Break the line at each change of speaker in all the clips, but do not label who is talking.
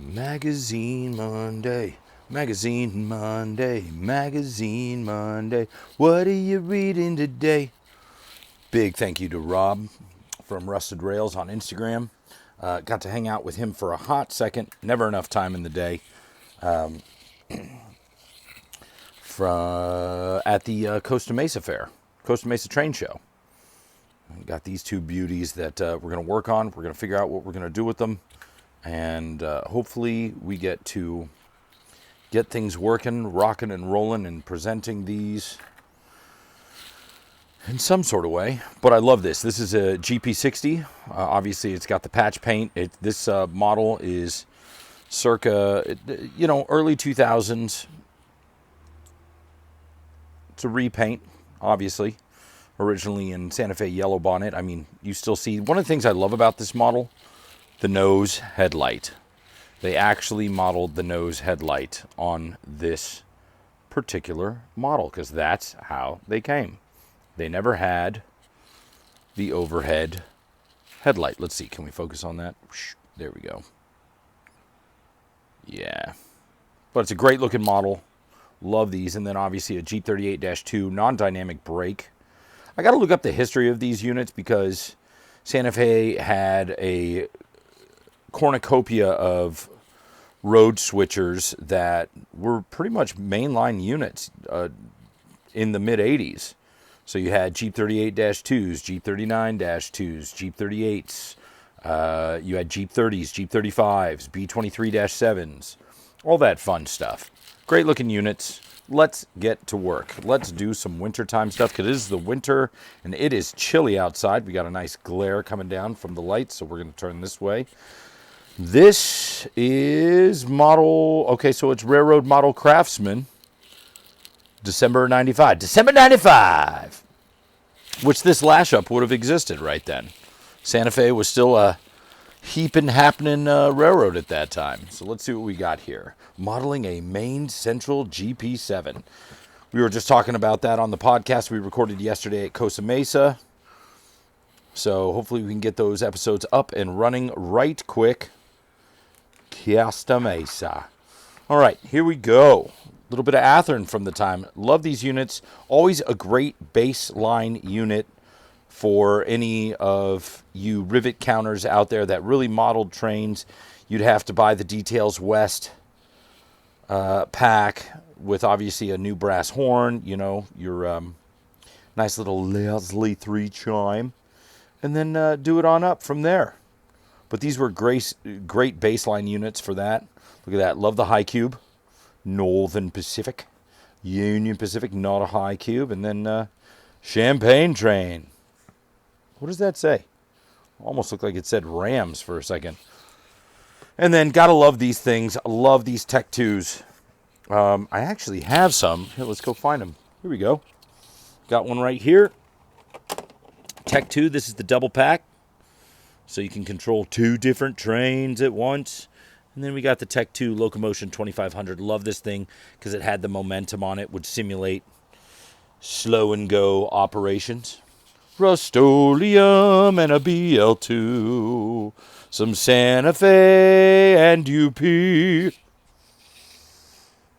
Magazine Monday, Magazine Monday, Magazine Monday. What are you reading today? Big thank you to Rob from Rusted Rails on Instagram. Got to hang out with him for a hot second. Never enough time in the day. At the Costa Mesa Fair, Costa Mesa Train Show. Got these two beauties that we're going to work on. We're going to figure out what we're going to do with them. And hopefully we get to get things working, rocking and rolling, and presenting these in some sort of way. But I love this. This is a GP60. Obviously, it's got the patch paint. This model is circa, early 2000s. It's a repaint, obviously. Originally in Santa Fe yellow bonnet. I mean, you still see, one of the things I love about this model, the nose headlight. They actually modeled the nose headlight on this particular model because that's how they came. They never had the overhead headlight. Let's see, can we focus on that? There we go. Yeah. But it's a great looking model. Love these. And then obviously a Jeep 38-2 non-dynamic brake. I got to look up the history of these units because Santa Fe had a cornucopia of road switchers that were pretty much mainline units in the mid-80s. So you had Jeep 38-2s, Jeep 39-2s, Jeep 38s. You had Jeep 30s, Jeep 35s, B23-7s. All that fun stuff. Great looking units. Let's get to work. Let's do some wintertime stuff because it is the winter and it is chilly outside. We got a nice glare coming down from the lights, so we're going to turn this way. This is so it's Railroad Model Craftsman, December 95. December 95! Which this lash-up would have existed right then. Santa Fe was still a heaping, happening railroad at that time. So let's see what we got here. Modeling a Main Central GP7. We were just talking about that on the podcast we recorded yesterday at Costa Mesa. So hopefully we can get those episodes up and running right quick. Costa Mesa. All right, here we go. A little bit of Athearn from the time. Love these units. Always a great baseline unit for any of you rivet counters out there that really modeled trains. You'd have to buy the Details West pack with obviously a new brass horn, your nice little Leslie 3 chime, and then do it on up from there. But these were great baseline units for that. Look at that. Love the high cube. Northern Pacific. Union Pacific, not a high cube. And then Champagne Train. What does that say? Almost looked like it said Rams for a second. And then, gotta love these things. I love these Tech 2s. I actually have some. Here, let's go find them. Here we go. Got one right here. Tech 2, this is the double pack. So you can control 2 different trains at once. And then we got the Tech 2 Locomotion 2500. Love this thing because it had the momentum on it. Would simulate slow and go operations. Rust-Oleum and a BL2. Some Santa Fe and UP.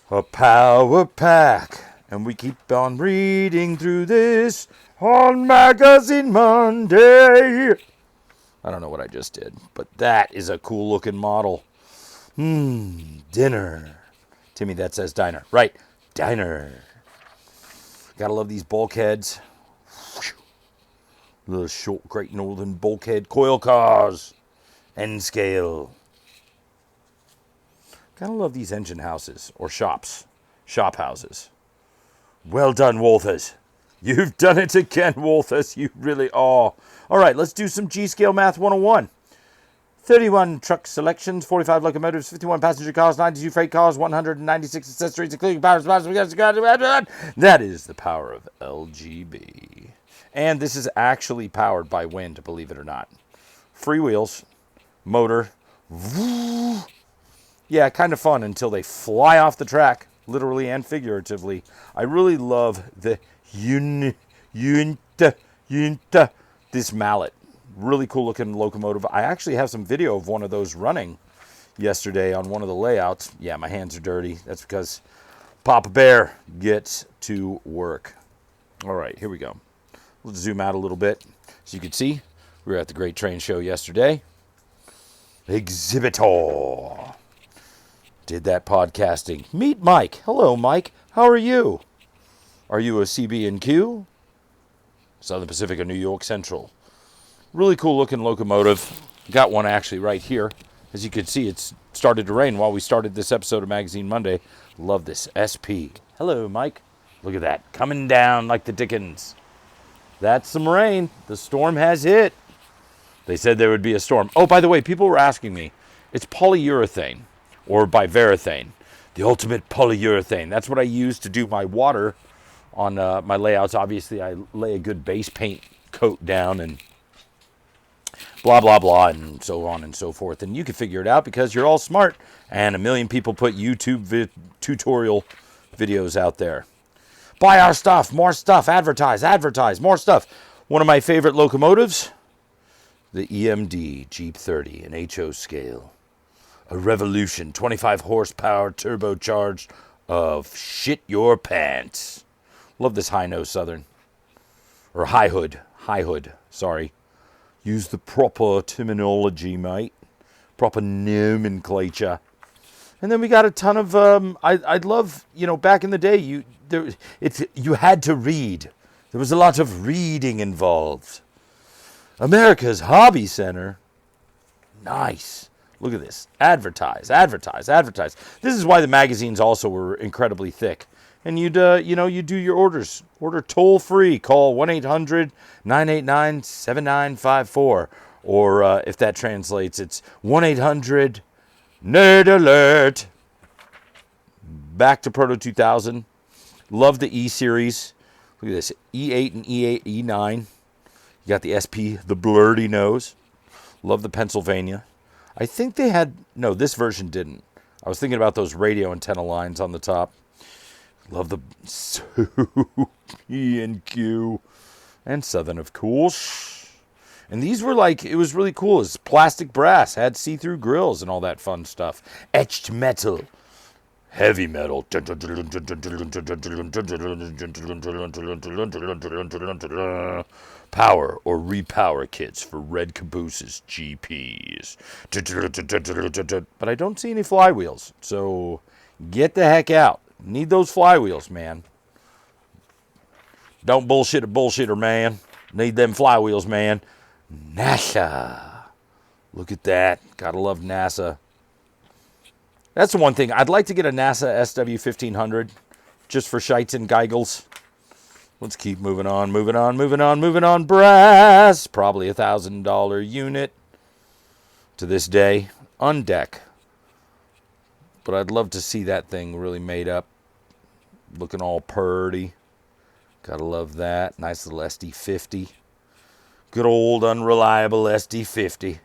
A power pack. And we keep on reading through this on Magazine Monday. I don't know what I just did, but that is a cool looking model. Dinner. Timmy, that says diner. Right, diner. Gotta love these bulkheads. Little short Great Northern bulkhead coil cars. N scale. Gotta love these engine houses or shops. Shop houses. Well done, Walthers. You've done it again, Walthers. You really are. All right, let's do some G-Scale Math 101. 31 truck selections, 45 locomotives, 51 passenger cars, 92 freight cars, 196 accessories, including power supplies. That is the power of LGB. And this is actually powered by wind, believe it or not. Free wheels, motor. Yeah, kind of fun until they fly off the track, literally and figuratively. I really love the this mallet. Really cool looking locomotive. I actually have some video of one of those running yesterday on one of the layouts. Yeah, my hands are dirty. That's because Papa Bear gets to work. All right, here we go. Let's zoom out a little bit. As you can see, we were at the Great Train Show yesterday. Exhibitor. Did that podcasting. Meet Mike. Hello, Mike. How are you? Are you a CB&Q? Southern Pacific or New York Central? Really cool looking locomotive. Got one actually right here. As you can see, it's started to rain while we started this episode of Magazine Monday. Love this SP. Hello, Mike. Look at that. Coming down like the Dickens. That's some rain. The storm has hit. They said there would be a storm. Oh, by the way, people were asking me. It's polyurethane, or bivarethane. The ultimate polyurethane. That's what I use to do my water on my layouts. Obviously, I lay a good base paint coat down and blah, blah, blah, and so on and so forth. And you can figure it out because you're all smart. And a million people put YouTube tutorial videos out there. Buy our stuff, more stuff, advertise, more stuff. One of my favorite locomotives, the EMD Jeep 30, an HO scale. A revolution, 25 horsepower, turbocharged of shit your pants. Love this high-nose Southern. Or high hood, sorry. Use the proper terminology, mate. Proper nomenclature. And then we got a ton of, I'd love, back in the day, you had to read. There was a lot of reading involved. America's Hobby Center. Nice. Look at this. Advertise. This is why the magazines also were incredibly thick. And you'd do your orders. Order toll free. Call 1-800-989-7954. Or if that translates, it's 1-800-NERD ALERT. Back to Proto 2000. Love the E series. Look at this. E8 and E8, E9. You got the SP, the blurty nose. Love the Pennsylvania. I think they had, no, this version didn't. I was thinking about those radio antenna lines on the top. Love the P&Q and Southern, of course. And these were like, it was really cool. It's plastic brass, had see-through grills and all that fun stuff. Etched metal. Heavy metal. Power or repower kits for red cabooses, GPs. But I don't see any flywheels, so get the heck out. Need those flywheels, man. Don't bullshit a bullshitter, man. Need them flywheels, man. NASA. Look at that. Gotta love NASA. That's the one thing. I'd like to get a NASA SW1500 just for shites and giggles. Let's keep moving on. Brass. Probably $1,000 unit to this day. On deck. But I'd love to see that thing really made up. Looking all purty. Gotta love that. Nice little SD50. Good old unreliable SD50.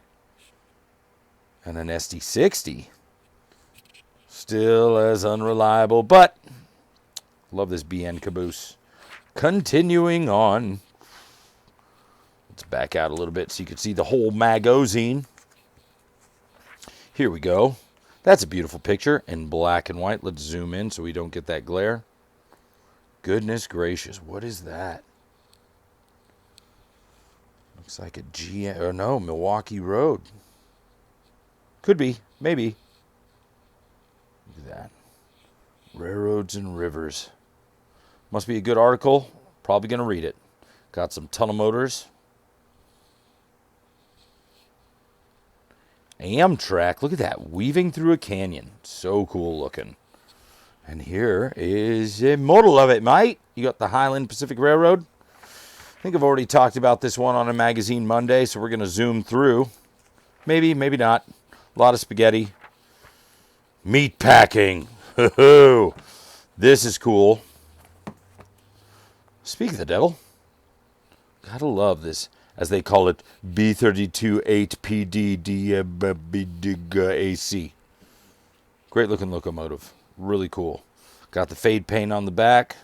And an SD60. Still as unreliable, but love this BN caboose. Continuing on. Let's back out a little bit so you can see the whole magazine. Here we go. That's a beautiful picture in black and white. Let's zoom in so we don't get that glare. Goodness gracious, what is that? Looks like a Milwaukee Road. Could be, maybe. Look at that. Railroads and rivers. Must be a good article. Probably going to read it. Got some tunnel motors. Amtrak. Look at that. Weaving through a canyon. So cool looking. And here is a model of it, mate. You got the Highland Pacific Railroad. I think I've already talked about this one on a Magazine Monday, so we're going to zoom through. Maybe, maybe not. A lot of spaghetti. Meat packing. This is cool. Speak of the devil. Gotta love this, as they call it, B32 8PD AC. Great looking locomotive. Really cool. Got the fade paint on the back.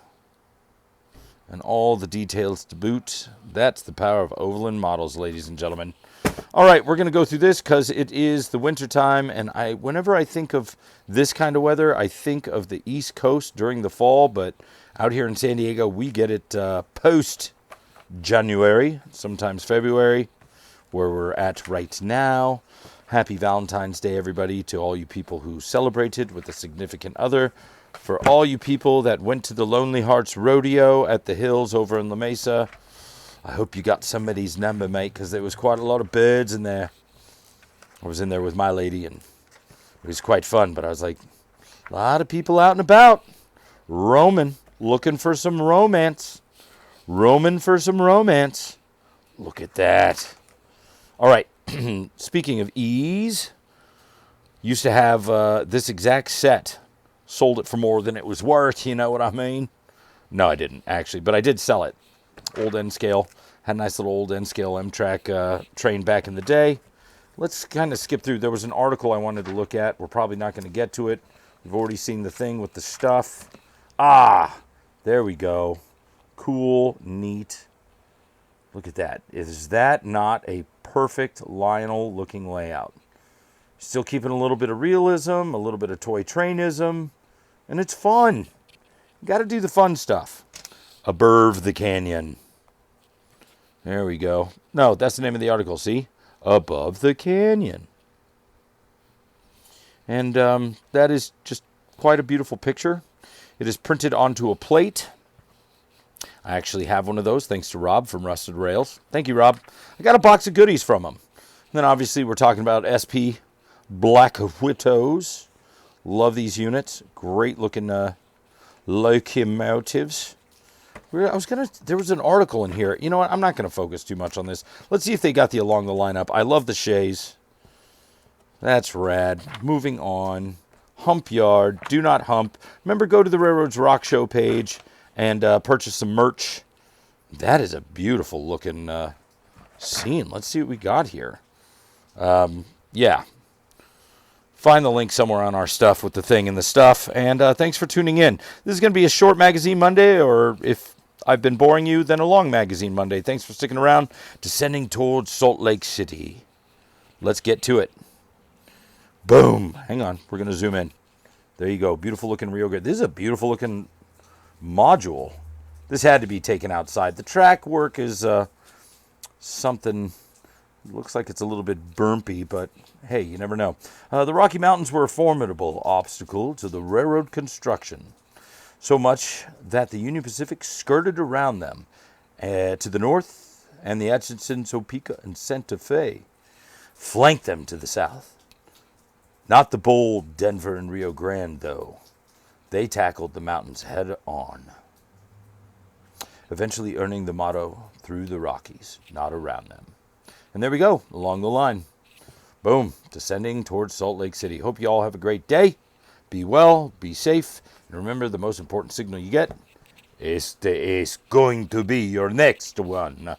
And all the details to boot. That's the power of Overland models, ladies and gentlemen. All right, we're going to go through this because it is the winter time, and whenever I think of this kind of weather, I think of the East Coast during the fall, but out here in San Diego, we get it post-January, sometimes February, where we're at right now. Happy Valentine's Day, everybody, to all you people who celebrated with a significant other. For all you people that went to the Lonely Hearts Rodeo at the Hills over in La Mesa, I hope you got somebody's number, mate, because there was quite a lot of birds in there. I was in there with my lady, and it was quite fun, but I was like, a lot of people out and about, roaming, looking for some romance. Roaming for some romance. Look at that. All right, speaking of ease, used to have this exact set. Sold it for more than it was worth, you know what I mean? No, I didn't, actually, but I did sell it. Old N-scale. Had a nice little old N-scale M-Track train back in the day. Let's kind of skip through. There was an article I wanted to look at. We're probably not going to get to it. We've already seen the thing with the stuff. Ah, there we go. Cool, neat. Look at that. Is that not a perfect Lionel-looking layout? Still keeping a little bit of realism, a little bit of toy trainism, and it's fun. You got to do the fun stuff. Above the canyon. There we go. No, that's the name of the article, see? Above the canyon. And that is just quite a beautiful picture. It is printed onto a plate. I actually have one of those, thanks to Rob from Rusted Rails. Thank you, Rob. I got a box of goodies from him. And then obviously we're talking about SP Black Widows. Love these units. Great looking locomotives. There was an article in here. You know what? I'm not going to focus too much on this. Let's see if they got the along the lineup. I love the Shays. That's rad. Moving on. Hump Yard. Do not hump. Remember, go to the Railroads Rock Show page and purchase some merch. That is a beautiful looking scene. Let's see what we got here. Yeah. Find the link somewhere on our stuff with the thing and the stuff. And thanks for tuning in. This is going to be a short Magazine Monday, or if I've been boring you, then a long Magazine Monday. Thanks for sticking around. Descending towards Salt Lake City. Let's get to it. Boom. Hang on. We're going to zoom in. There you go. Beautiful looking Rio Grande. This is a beautiful looking module. This had to be taken outside. The track work is something... Looks like it's a little bit bumpy, but hey, you never know. The Rocky Mountains were a formidable obstacle to the railroad construction. So much that the Union Pacific skirted around them to the north, and the Atchison, Topeka, and Santa Fe flanked them to the south. Not the bold Denver and Rio Grande, though. They tackled the mountains head on, eventually earning the motto, through the Rockies, not around them. And there we go, along the line. Boom, descending towards Salt Lake City. Hope you all have a great day. Be well, be safe, and remember the most important signal you get, este es going to be your next one.